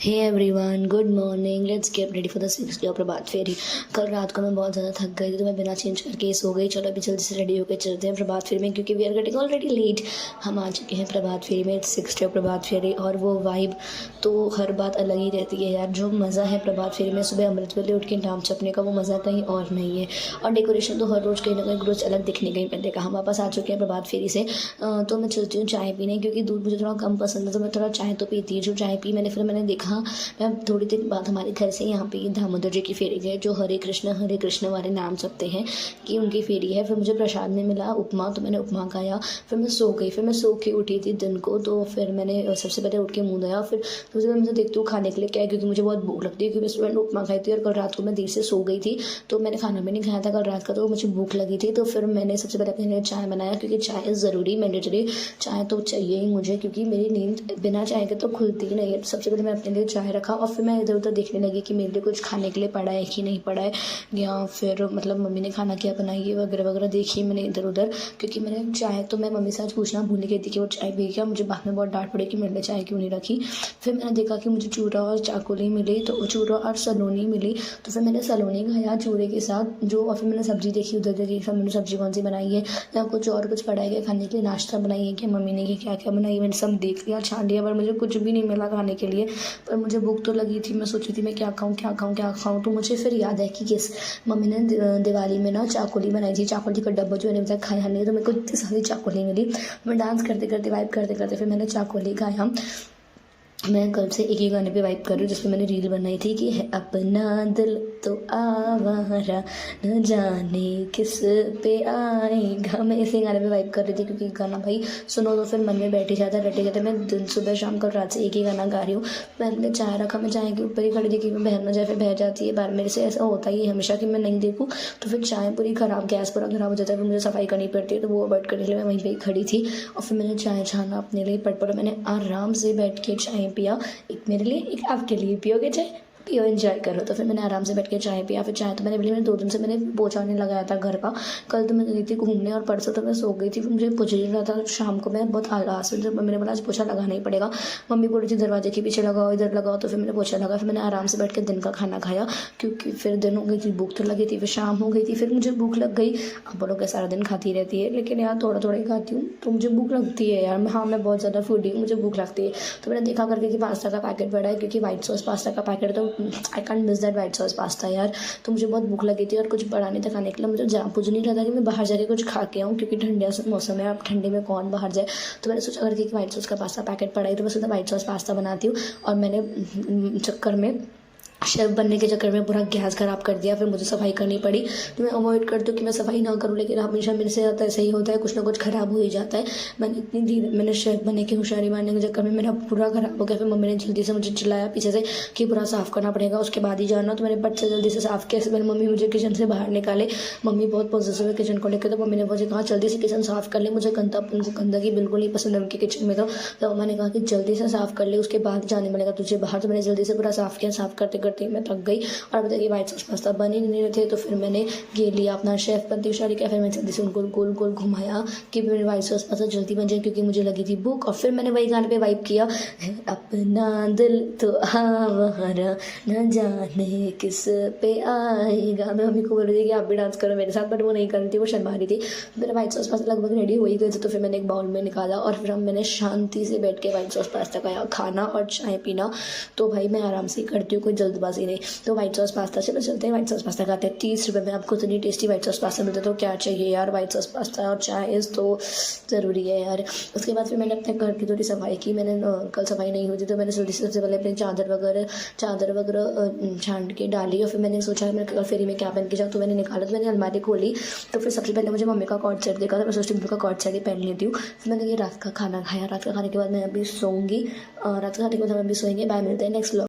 Hey everyone, good morning. Let's get ready for the 6th day of Prabhat Pheri. कल रात को मैं बहुत ज़्यादा थक गई थी तो मैं बिना चेंज करके सो गई। चलो अभी जल्दी से रेडी होकर चलते हैं प्रभात फेरी में, क्योंकि we are getting already late. हम आ चुके हैं प्रभात फेरी में। 6th डे ऑफ प्रभात फेरी और वो वाइब तो हर बात अलग ही रहती है यार। जो मज़ा है प्रभात फेरी में सुबह अमृत वेले उठ के नाम जपने का, वो मज़ा कहीं और नहीं है। और डेकोरेशन तो हर रोज़ कहीं ना कहीं रोज़ अलग दिखने का ही मिलेगा। हम वापस आ चुके हैं प्रभात फेरी से। तो मैं चलती हूँ चाय पीने, क्योंकि दूध मुझे थोड़ा कम पसंद है तो मैं थोड़ा चाय तो पीती हूँ। जो चाय पी मैंने मैंने देखा, मैं थोड़ी देर बाद हमारे घर से यहाँ पे दामोदर जी की फेरी है, जो हरे कृष्ण वाले नाम जपते हैं कि उनकी फेरी है। फिर मुझे प्रसाद में मिला उपमा, तो मैंने उपमा खाया। फिर मैं सो गई। फिर मैं सो के उठी थी दिन को, तो फिर मैंने सबसे पहले उठ के मुँह धोया। फिर दूसरे दिन मुझे देखती हूँ खाने के लिए क्या है, क्योंकि मुझे बहुत भूख लगती है, क्योंकि सुबह मैंने उपमा खाई थी और कल रात को मैं देर से सो गई थी, तो मैंने खाना भी नहीं खाया था कल रात का, तो मुझे भूख लगी थी। तो फिर मैंने सबसे पहले अपने लिए चाय बनाया, क्योंकि चाय ज़रूरी मैंडेटरी चाय तो चाहिए ही मुझे, क्योंकि मेरी नींद बिना चाय के तो खुलती ही नहीं है। सबसे पहले मैं अपने लिए चाय रखा और फिर मैं इधर उधर देखने लगी कि मेरे लिए कुछ खाने के लिए पड़ा है कि नहीं पड़ा है, या फिर मतलब मम्मी ने खाना क्या बनाई है वगैरह वगैरह देखी मैंने इधर उधर। क्योंकि मैंने चाय तो मैं मम्मी से आज पूछना भूल गई थी कि वो चाय पी क्या। मुझे बाद में बहुत डांट पड़ी कि मेरे लिए चाय क्यों नहीं रखी। फिर मैंने देखा कि मुझे चूरा और चाकोली मिली, तो चूरा और सलोनी मिली, तो फिर मैंने सलोनी खाया चूरे के साथ जो। और फिर मैंने सब्ज़ी देखी उधर देखी, फिर मैंने सब्ज़ी कौन सी बनाई है या कुछ और कुछ पड़ा है क्या खाने के लिए, नाश्ता बनाई है क्या मम्मी ने, कि क्या क्या बनाई है। मैंने सब देख लिया छान लिया, पर मुझे कुछ भी नहीं मिला खाने के लिए। पर मुझे भूख तो लगी थी, मैं सोची थी मैं क्या खाऊं। तो मुझे फिर याद है कि किस मम्मी ने दिवाली में ना चाकोली बनाई थी। चाकोली का डब्बा जो मैंने खाया नहीं, तो मेरे को इतनी सारी चाकोली मिली। मैं डांस करते करते वाइब करते करते फिर मैंने चाकोली खाया। मैं कल से एक ही गाने पे वाइब कर रही हूँ, जिसमें मैंने रील बनाई थी कि है अपना दिल तो आवारा, न जाने किस पे आएगा। मैं इसी गाने पे वाइब कर रही थी, क्योंकि गाना भाई सुनो तो फिर मन में बैठ ही जाता है, रटे जाते। मैं दिन सुबह शाम कल रात से एक ही गाना गा रही हूँ। मैंने चाय रखा, मैं चाय के ऊपर ही खड़ी थी कि मैं बहन ना जाए, फिर बह जाती है बार। मेरे से ऐसा होता ही है हमेशा कि मैं नहीं देखूँ तो फिर चाय पूरी ख़राब, गैस पूरा ख़राब हो जाता है, फिर मुझे सफाई करनी पड़ती है। तो वो अवॉइड करने के लिए मैं वहीं पर खड़ी थी और फिर मैंने चाय छाना अपने लिए पट। मैंने आराम से बैठ के चाय पिया, एक मेरे लिए एक आपके लिए। पियोगे चाय? पियो, एंजॉय करो। तो फिर मैंने आराम से बैठ के चाय पिया। फिर चाय तो मैंने 2 दिन से मैंने पोछा नहीं लगाया था घर का। कल तो मैं गई थी घूमने और परसों तो मैं सो गई थी, फिर मुझे पोछा नहीं रहा था। शाम को मैं बहुत आलस से मैंने बोला आज पोछा लगाना ही पड़ेगा। मम्मी बोली थी दरवाजे के पीछे लगाओ, इधर लगाओ, तो फिर मैंने पोछा लगा। फिर मैंने आराम से बैठ के दिन का खाना खाया, क्योंकि फिर दिन हो गई थी, भूख तो लगी थी। फिर शाम हो गई थी, फिर मुझे भूख लग गई। अब बोलो क्या सारा दिन खाती रहती है, लेकिन यार थोड़ा थोड़ा ही खाती हूँ तो मुझे भूख लगती है यार। हाँ, मैं बहुत ज़्यादा फूडी हूँ, मुझे भूख लगती है। तो मैंने देखा करके कि पास्ता का पैकेट पड़ा है, क्योंकि व्हाइट सॉस पास्ता का पैकेट, तो I can't miss that white sauce pasta यार। तो मुझे बहुत भूख लगी थी और कुछ बड़ा नहीं था खाने के लिए। मुझे पूछ नहीं रहा था कि मैं बाहर जाके कुछ खा के आऊँ, क्योंकि ठंडिया से मौसम है, अब ठंडे में कौन बाहर जाए। तो मैंने सोचा करके कि व्हाइट सॉस का पास्ता पैकेट पड़ा है, तो मैं सोचा व्हाइट सॉस पास्ता बनाती हूँ। और मैंने चक्कर में शेफ़ बनने के चक्कर में पूरा गैस ख़राब कर दिया। फिर मुझे सफाई करनी पड़ी। तो मैं अवॉइड करती हूँ कि मैं सफाई ना करूँ, लेकिन हमेशा मेरे से आता ऐसा ही होता है, कुछ ना कुछ ख़राब हो ही जाता है। मैंने शेफ़ बनने की होशियारी मारने के चक्कर में मेरा पूरा ख़राब हो गया। फिर मम्मी ने जल्दी से मुझे चिल्लाया पीछे से कि पूरा साफ़ करना पड़ेगा, उसके बाद ही जाना। तो मैंने बट से जल्दी से साफ़ किया। मेरी मम्मी मुझे किचन से बाहर निकाले। मम्मी बहुत पॉजिटिव है किचन को लेकर, तो मम्मी ने मुझे कहा जल्दी से किचन साफ़ कर ले। मुझे उनको गंदगी बिल्कुल नहीं पसंद है उनके किचन में। तो मैंने कहा कि जल्दी से साफ़ कर ले, उसके बाद जाने मिलेगा तुझे बाहर। तो मैंने जल्दी से पूरा साफ़ किया। साफ़ करते करते मैं थक गई और अभी तक ये व्हाइट सॉस पास्ता बन ही नहीं रहे थे। तो फिर मैंने ये लिया अपना शेफ़ बनती हुशारी किया। फिर मैं जल्दी से उनको गोल गोल घुमाया कि मेरे व्हाइट सॉस पास्ता जल्दी बन जाए, क्योंकि मुझे लगी थी भूख। और फिर मैंने वही गाने पे वाइब किया, अपना दिल तो आवारा, न जाने किस पे आएगा। मैं मम्मी को बोल रही थी कि आप भी डांस करो मेरे साथ, बट वो नहीं कर रही थी, वो शर्मा रही थी। मेरा व्हाइट सॉस पास्ता लगभग रेडी हो ही गए थे, तो फिर मैंने एक बाउल में निकाला और फिर मैंने शांति से बैठ के व्हाइट सॉस पास्ता खाया। खाना और चाय पीना तो भाई मैं आराम से करती हूँ, कोई जल्दबाजी नहीं। तो व्हाइट सॉस पास्ता चलो चलते हैं, व्हाइट सॉस पास्ता खाते हैं। 30 रुपये में आपको इतनी टेस्टी व्हाइट सॉस पास्ता मिलता है, तो क्या चाहिए यार। व्हाइट सॉस पास्ता और चाय तो ज़रूरी है यार। उसके बाद फिर मैंने अपने घर की थोड़ी सफाई की। मैंने कल सफाई नहीं हुई थी, तो मैंने जल्दी से सबसे पहले अपनी चादर वगैरह छांट के डाली। और फिर मैंने सोचा मैं कल फेरी में क्या पहन के जाऊँ, तो मैंने निकाला, तो मैंने अलमारी खोली। तो फिर सबसे पहले मुझे मम्मी का कॉर्ड सेट देखा, तो मैं सोचती हूँ का कॉर्ड सेट ही पहन लेती हूँ। फिर मैंने ये रात का खाना खाया। रात का खाने के बाद मैं अभी सोऊंगी, और रात का खाने के बाद हम अभी सोएंगे। बाय, मिलते हैं नेक्स्ट व्लॉग।